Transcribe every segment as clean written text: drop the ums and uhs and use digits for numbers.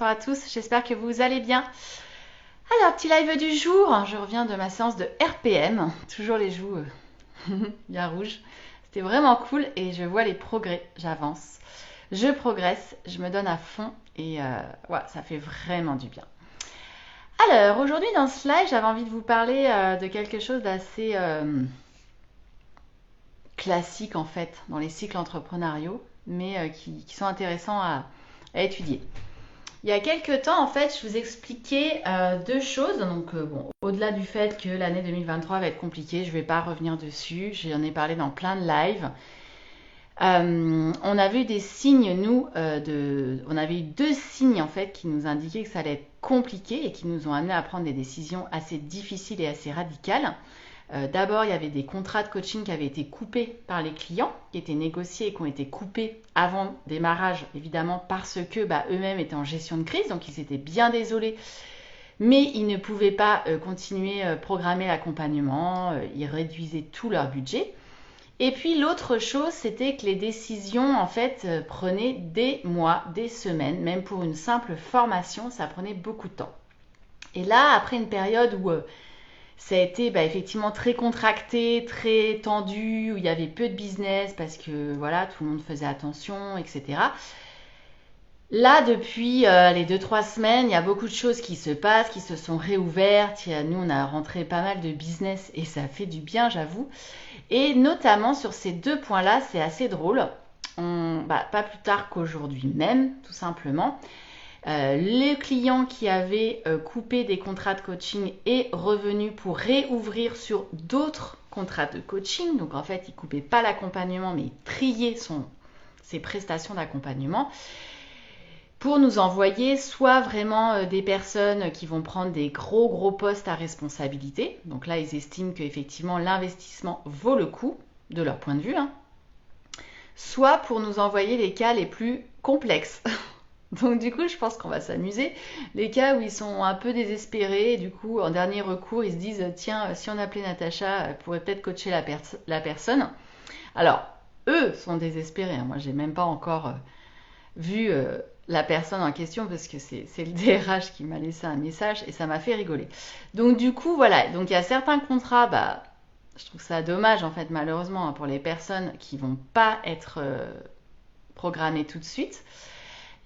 bonsoir à tous, j'espère que vous allez bien. Alors, petit live du jour, je reviens de ma séance de RPM, toujours les joues bien rouges. C'était vraiment cool et je vois les progrès, j'avance, je progresse, je me donne à fond et ouais, ça fait vraiment du bien. Alors, aujourd'hui dans ce live, j'avais envie de vous parler de quelque chose d'assez classique en fait dans les cycles entrepreneuriaux, mais qui sont intéressants à étudier. Il y a quelques temps, en fait, je vous expliquais deux choses. Donc, bon, au-delà du fait que l'année 2023 va être compliquée, je ne vais pas revenir dessus. J'en ai parlé dans plein de lives. On avait eu des signes, nous, on avait eu deux signes, en fait, qui nous indiquaient que ça allait être compliqué et qui nous ont amené à prendre des décisions assez difficiles et assez radicales. D'abord, il y avait des contrats de coaching qui avaient été coupés par les clients, qui étaient négociés et qui ont été coupés avant démarrage, évidemment, parce que eux-mêmes étaient en gestion de crise, donc ils étaient bien désolés, mais ils ne pouvaient pas continuer à programmer l'accompagnement, ils réduisaient tout leur budget. Et puis l'autre chose, c'était que les décisions, en fait, prenaient des mois, des semaines, même pour une simple formation, ça prenait beaucoup de temps. Et là, après une période où ça a été effectivement très contracté, très tendu, où il y avait peu de business parce que voilà, tout le monde faisait attention, etc. Là, depuis les 2-3 semaines, il y a beaucoup de choses qui se passent, qui se sont réouvertes. Nous, on a rentré pas mal de business et ça fait du bien, j'avoue. Et notamment sur ces deux points-là, c'est assez drôle. Pas plus tard qu'aujourd'hui même, tout simplement. Les clients qui avaient coupé des contrats de coaching est revenu pour réouvrir sur d'autres contrats de coaching. Donc en fait, il ne coupait pas l'accompagnement, mais il triait ses prestations d'accompagnement pour nous envoyer soit vraiment des personnes qui vont prendre des gros postes à responsabilité. Donc là, ils estiment qu'effectivement, l'investissement vaut le coup, de leur point de vue, hein. Soit pour nous envoyer les cas les plus complexes. Donc du coup, je pense qu'on va s'amuser. Les cas où ils sont un peu désespérés, et du coup, en dernier recours, ils se disent, tiens, si on appelait Natacha, elle pourrait peut-être coacher la personne. Alors, eux sont désespérés, hein. Moi, j'ai même pas encore vu la personne en question parce que c'est le DRH qui m'a laissé un message et ça m'a fait rigoler. Donc du coup, voilà. Donc il y a certains contrats, je trouve ça dommage en fait, malheureusement, hein, pour les personnes qui vont pas être programmées tout de suite.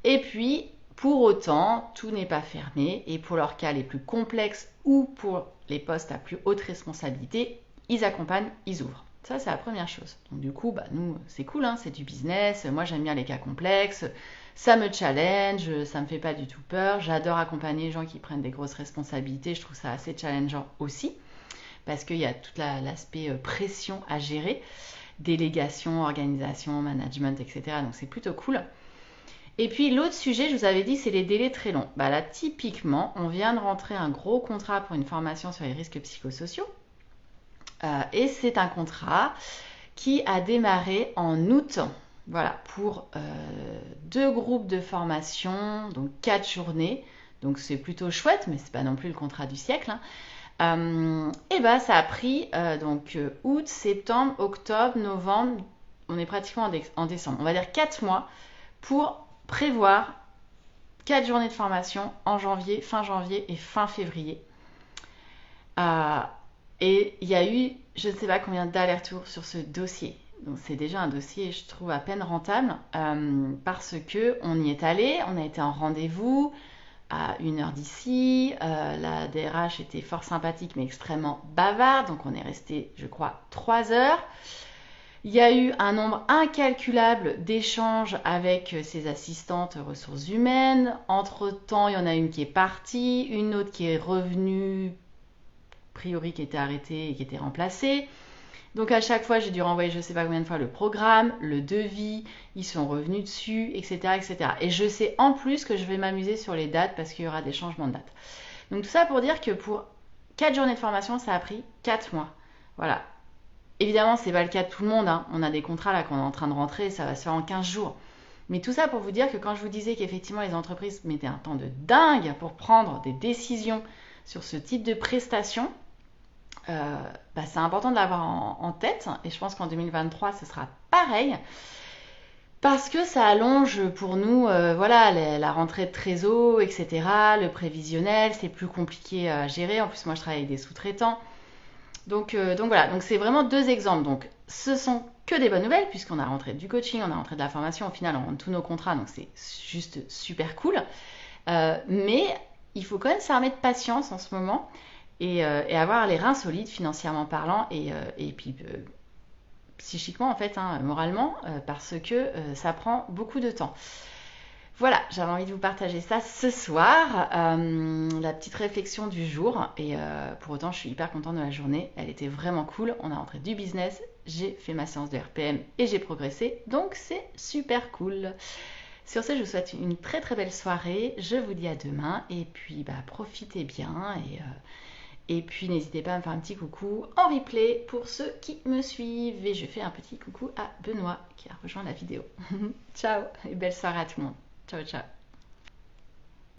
Et puis, pour autant, tout n'est pas fermé et pour leurs cas les plus complexes ou pour les postes à plus haute responsabilité, ils accompagnent, ils ouvrent. Ça, c'est la première chose. Donc du coup, nous, c'est cool, hein, c'est du business. Moi, j'aime bien les cas complexes. Ça me challenge, ça me fait pas du tout peur. J'adore accompagner les gens qui prennent des grosses responsabilités. Je trouve ça assez challengeant aussi parce qu'il y a tout l'aspect pression à gérer, délégation, organisation, management, etc. Donc c'est plutôt cool. Et puis l'autre sujet, je vous avais dit, c'est les délais très longs. Là, typiquement, on vient de rentrer un gros contrat pour une formation sur les risques psychosociaux. Et c'est un contrat qui a démarré en août. Voilà, pour deux groupes de formation, donc 4 journées. Donc c'est plutôt chouette, mais c'est pas non plus le contrat du siècle, hein. Ça a pris août, septembre, octobre, novembre. On est pratiquement en décembre. On va dire 4 mois pour prévoir 4 journées de formation en janvier, fin janvier et fin février. Et il y a eu, je ne sais pas combien d'allers-retours sur ce dossier. Donc c'est déjà un dossier, je trouve, à peine rentable parce que on y est allé, on a été en rendez-vous à 1 heure d'ici. La DRH était fort sympathique mais extrêmement bavarde, donc on est resté, je crois, 3 heures. Il y a eu un nombre incalculable d'échanges avec ses assistantes ressources humaines. Entre-temps, il y en a une qui est partie, une autre qui est revenue, a priori qui était arrêtée et qui était remplacée. Donc à chaque fois, j'ai dû renvoyer je ne sais pas combien de fois le programme, le devis, ils sont revenus dessus, etc., etc. Et je sais en plus que je vais m'amuser sur les dates parce qu'il y aura des changements de dates. Donc tout ça pour dire que pour 4 journées de formation, ça a pris 4 mois. Voilà. Évidemment, c'est pas le cas de tout le monde, hein. On a des contrats là qu'on est en train de rentrer et ça va se faire en 15 jours. Mais tout ça pour vous dire que quand je vous disais qu'effectivement les entreprises mettaient un temps de dingue pour prendre des décisions sur ce type de prestations, c'est important de l'avoir en tête et je pense qu'en 2023 ce sera pareil. Parce que ça allonge pour nous, voilà, la rentrée de trésor, etc. Le prévisionnel, c'est plus compliqué à gérer. En plus, moi, je travaille avec des sous-traitants. Donc voilà, donc c'est vraiment deux exemples. Donc ce sont que des bonnes nouvelles puisqu'on a rentré du coaching, on a rentré de la formation. Au final, on rentre tous nos contrats, donc c'est juste super cool. Mais il faut quand même s'armer de patience en ce moment et avoir les reins solides financièrement parlant et puis psychiquement en fait, hein, moralement, parce que ça prend beaucoup de temps. Voilà, j'avais envie de vous partager ça ce soir, la petite réflexion du jour. Et pour autant, je suis hyper contente de la journée. Elle était vraiment cool. On a rentré du business, j'ai fait ma séance de RPM et j'ai progressé. Donc c'est super cool. Sur ce, je vous souhaite une très très belle soirée. Je vous dis à demain. Et puis profitez bien. Et puis n'hésitez pas à me faire un petit coucou en replay pour ceux qui me suivent. Et je fais un petit coucou à Benoît qui a rejoint la vidéo. Ciao et belle soirée à tout le monde. Ciao ciao.